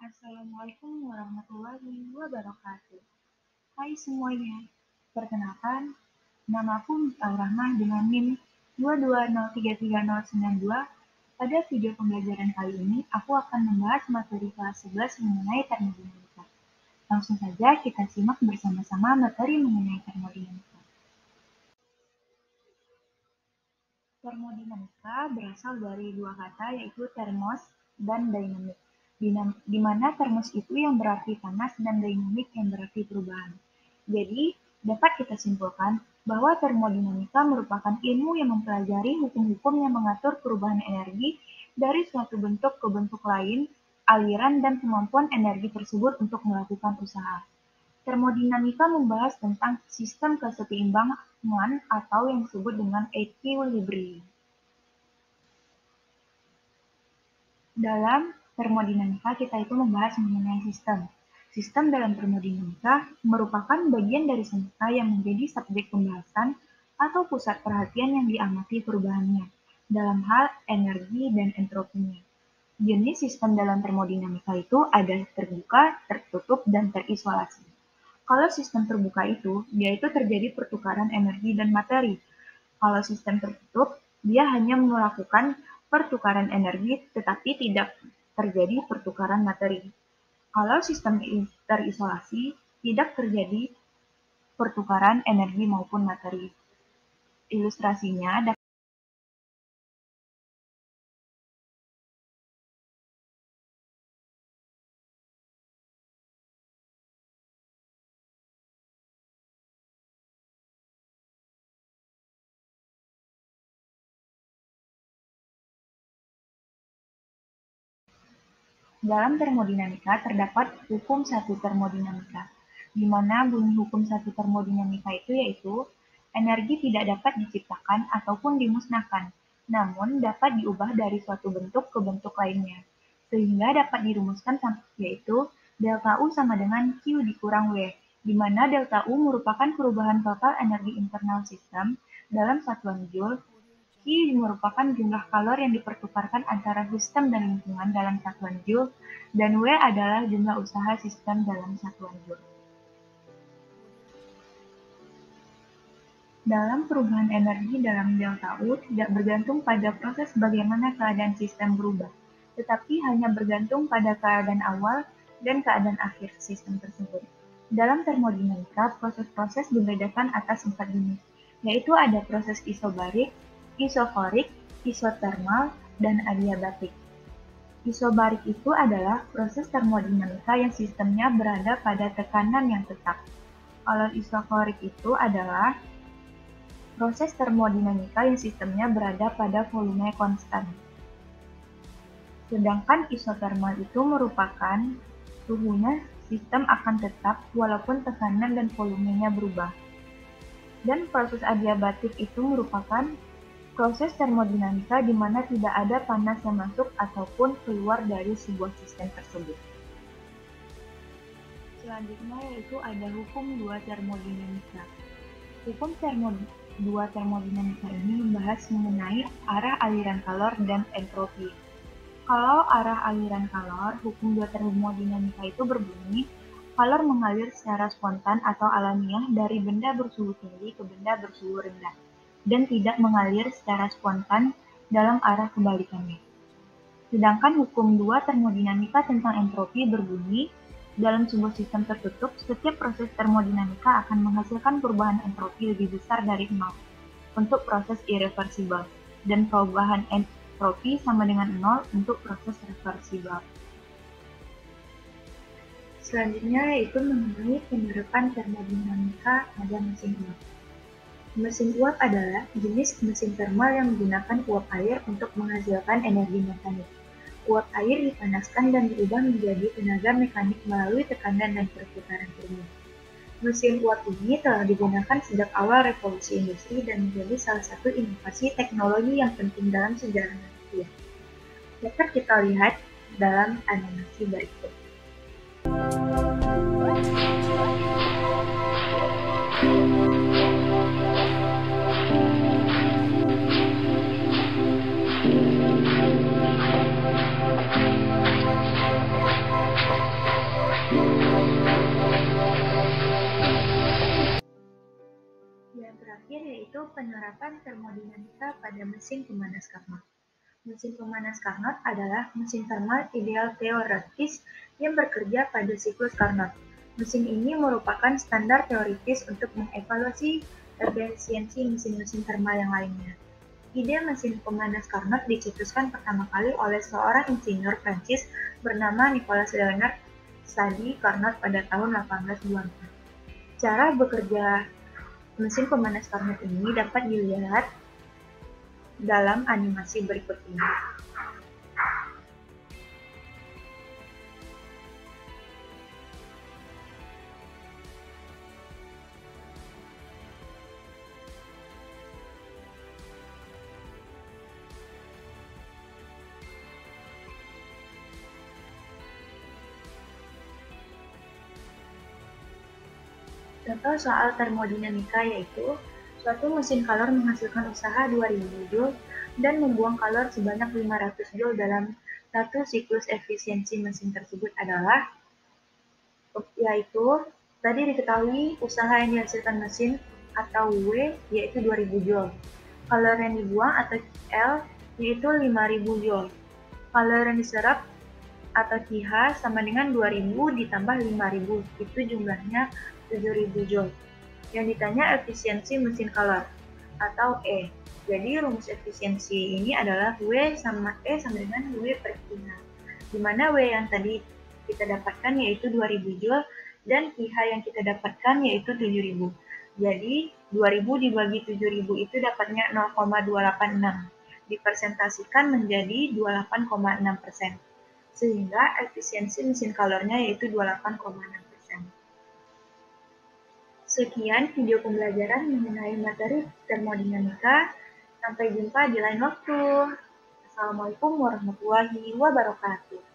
Assalamualaikum warahmatullahi wabarakatuh. Hai semuanya, perkenalkan, nama aku Miftah Rahmah dengan NIM 220339092. Pada video pembelajaran kali ini, aku akan membahas materi kelas 11 mengenai termodinamika. Langsung saja kita simak bersama-sama materi mengenai termodinamika. Termodinamika berasal dari dua kata yaitu thermos dan dynamic, di mana thermos itu yang berarti panas dan dynamic yang berarti perubahan. Jadi, dapat kita simpulkan bahwa termodinamika merupakan ilmu yang mempelajari hukum-hukum yang mengatur perubahan energi dari suatu bentuk ke bentuk lain, aliran dan kemampuan energi tersebut untuk melakukan usaha. Termodinamika membahas tentang sistem keseimbangan atau yang disebut dengan equilibrium. Dalam termodinamika kita itu membahas mengenai sistem. Sistem dalam termodinamika merupakan bagian dari semesta yang menjadi subjek pembahasan atau pusat perhatian yang diamati perubahannya dalam hal energi dan entropinya. Jenis sistem dalam termodinamika itu ada terbuka, tertutup, dan terisolasi. Kalau sistem terbuka itu, dia itu terjadi pertukaran energi dan materi. Kalau sistem tertutup, dia hanya melakukan pertukaran energi tetapi tidak terjadi pertukaran materi. Kalau sistem terisolasi, tidak terjadi pertukaran energi maupun materi. Ilustrasinya dalam termodinamika terdapat hukum satu termodinamika, di mana bunyi hukum satu termodinamika itu yaitu energi tidak dapat diciptakan ataupun dimusnahkan, namun dapat diubah dari suatu bentuk ke bentuk lainnya, sehingga dapat dirumuskan yaitu delta U sama dengan Q dikurang W, di mana delta U merupakan perubahan total energi internal sistem dalam satuan Joule. Q merupakan jumlah kalor yang dipertukarkan antara sistem dan lingkungan dalam satuan Joule, dan W adalah jumlah usaha sistem dalam satuan Joule. Dalam perubahan energi dalam delta U tidak bergantung pada proses bagaimana keadaan sistem berubah, tetapi hanya bergantung pada keadaan awal dan keadaan akhir sistem tersebut. Dalam termodinamika, proses-proses dibedakan atas 4 jenis, yaitu ada proses isobarik, isokorik, isotermal, dan adiabatik. Isobarik itu adalah proses termodinamika yang sistemnya berada pada tekanan yang tetap. Kalau isokorik itu adalah proses termodinamika yang sistemnya berada pada volume konstan. Sedangkan isotermal itu merupakan suhunya sistem akan tetap walaupun tekanan dan volumenya berubah. Dan proses adiabatik itu merupakan proses termodinamika di mana tidak ada panas yang masuk ataupun keluar dari sebuah sistem tersebut. Selanjutnya yaitu ada hukum dua termodinamika. Hukum dua termodinamika ini membahas mengenai arah aliran kalor dan entropi. Kalau arah aliran kalor, hukum dua termodinamika itu berbunyi, kalor mengalir secara spontan atau alamiah dari benda bersuhu tinggi ke benda bersuhu rendah, dan tidak mengalir secara spontan dalam arah kebalikannya. Sedangkan hukum dua termodinamika tentang entropi berbunyi, dalam sebuah sistem tertutup, setiap proses termodinamika akan menghasilkan perubahan entropi lebih besar dari nol untuk proses irreversibel, dan perubahan entropi sama dengan nol untuk proses reversibel. Selanjutnya yaitu mengenai penerapan termodinamika pada mesin uap. Mesin uap adalah jenis mesin termal yang menggunakan uap air untuk menghasilkan energi mekanik. Uap air dipanaskan dan diubah menjadi tenaga mekanik melalui tekanan dan perputaran turbo. Mesin uap ini telah digunakan sejak awal revolusi industri dan menjadi salah satu inovasi teknologi yang penting dalam sejarah manusia. Dapat kita lihat dalam animasi berikut. terakhir yaitu penerapan termodinamika pada mesin pemanas Carnot. Mesin pemanas Carnot adalah mesin thermal ideal teoretis yang bekerja pada siklus Carnot. Mesin ini merupakan standar teoritis untuk mengevaluasi efisiensi mesin-mesin thermal yang lainnya. Ide mesin pemanas Carnot dicetuskan pertama kali oleh seorang insinyur Prancis bernama Nicolas Leonard Sadi Carnot pada tahun 1824. Cara bekerja mesin pemanas Carnot ini dapat dilihat dalam animasi berikut ini. Contoh soal termodinamika yaitu suatu mesin kalor menghasilkan usaha 2000 Joule dan membuang kalor sebanyak 500 Joule dalam satu siklus efisiensi mesin tersebut adalah yaitu tadi diketahui usaha yang dihasilkan mesin atau W yaitu 2000 Joule. Kalor yang dibuang atau L yaitu 5000 Joule. Kalor yang diserap atau CH sama dengan 2000 ditambah 5000, itu jumlahnya 7000 Joule. Yang ditanya efisiensi mesin kalor atau E. Jadi rumus efisiensi ini adalah W sama E sama dengan W per QH. Di mana W yang tadi kita dapatkan yaitu 2000 Joule dan QH yang kita dapatkan yaitu 7000. Jadi 2000 dibagi 7000 itu dapatnya 0,286. Dipresentasikan menjadi 28,6%. Sehingga efisiensi mesin kalornya yaitu 28,6%. Sekian video pembelajaran mengenai materi termodinamika. Sampai jumpa di lain waktu. Assalamualaikum warahmatullahi wabarakatuh.